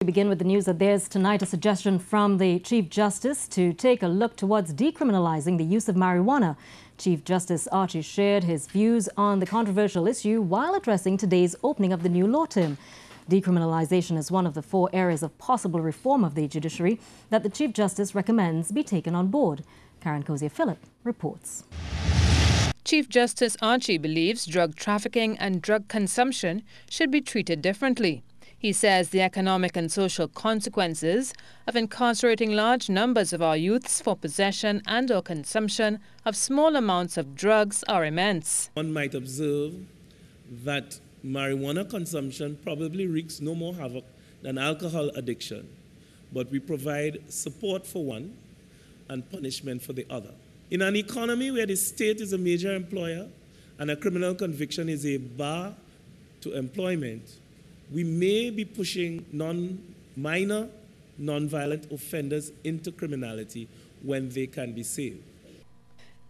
We begin with the news that there's tonight a suggestion from the Chief Justice to take a look towards decriminalising the use of marijuana. Chief Justice Archie shared his views on the controversial issue while addressing today's opening of the new law term. Decriminalisation is one of the 4 areas of possible reform of the judiciary that the Chief Justice recommends be taken on board. Cozier Phillip reports. Chief Justice Archie believes drug trafficking and drug consumption should be treated differently. He says the economic and social consequences of incarcerating large numbers of our youths for possession and/or consumption of small amounts of drugs are immense. One might observe that marijuana consumption probably wreaks no more havoc than alcohol addiction, but we provide support for one and punishment for the other. In an economy where the state is a major employer and a criminal conviction is a bar to employment, we may be pushing minor, non-violent offenders into criminality when they can be saved.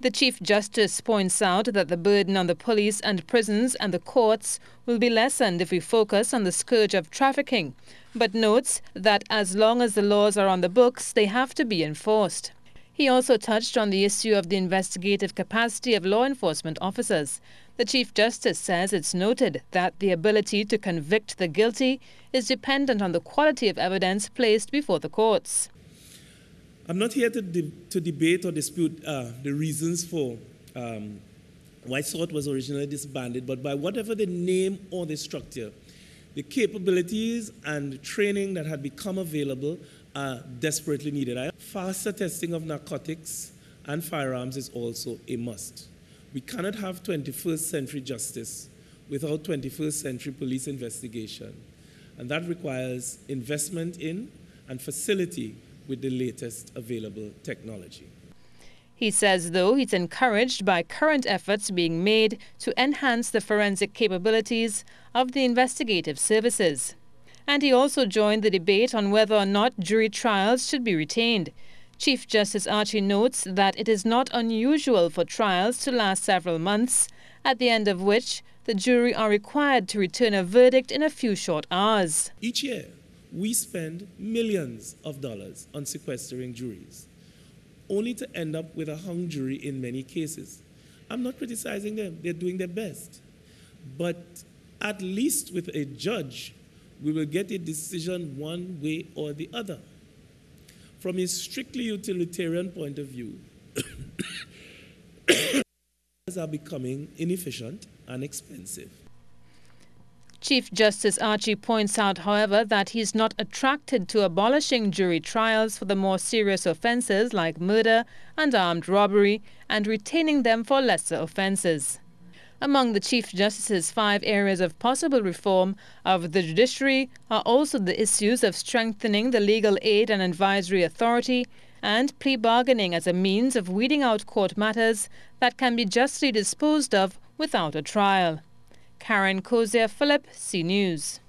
The Chief Justice points out that the burden on the police and prisons and the courts will be lessened if we focus on the scourge of trafficking, but notes that as long as the laws are on the books, they have to be enforced. He also touched on the issue of the investigative capacity of law enforcement officers. The Chief Justice says it's noted that the ability to convict the guilty is dependent on the quality of evidence placed before the courts. I'm not here to debate or dispute the reasons for why SORT was originally disbanded, but by whatever the name or the structure, the capabilities and training that had become available are desperately needed. Faster testing of narcotics and firearms is also a must. We cannot have 21st century justice without 21st century police investigation, and that requires investment in and facility with the latest available technology. He says, though, he's encouraged by current efforts being made to enhance the forensic capabilities of the investigative services. And he also joined the debate on whether or not jury trials should be retained. Chief Justice Archie notes that it is not unusual for trials to last several months, at the end of which the jury are required to return a verdict in a few short hours. Each year, we spend millions of dollars on sequestering juries, only to end up with a hung jury in many cases. I'm not criticizing them, they're doing their best. But at least with a judge, we will get a decision one way or the other. From a strictly utilitarian point of view, are becoming inefficient and expensive. Chief Justice Archie points out, however, that he is not attracted to abolishing jury trials for the more serious offences like murder and armed robbery and retaining them for lesser offences. Among the Chief Justice's 5 areas of possible reform of the judiciary are also the issues of strengthening the legal aid and advisory authority and plea bargaining as a means of weeding out court matters that can be justly disposed of without a trial. Cozier Phillip, C News.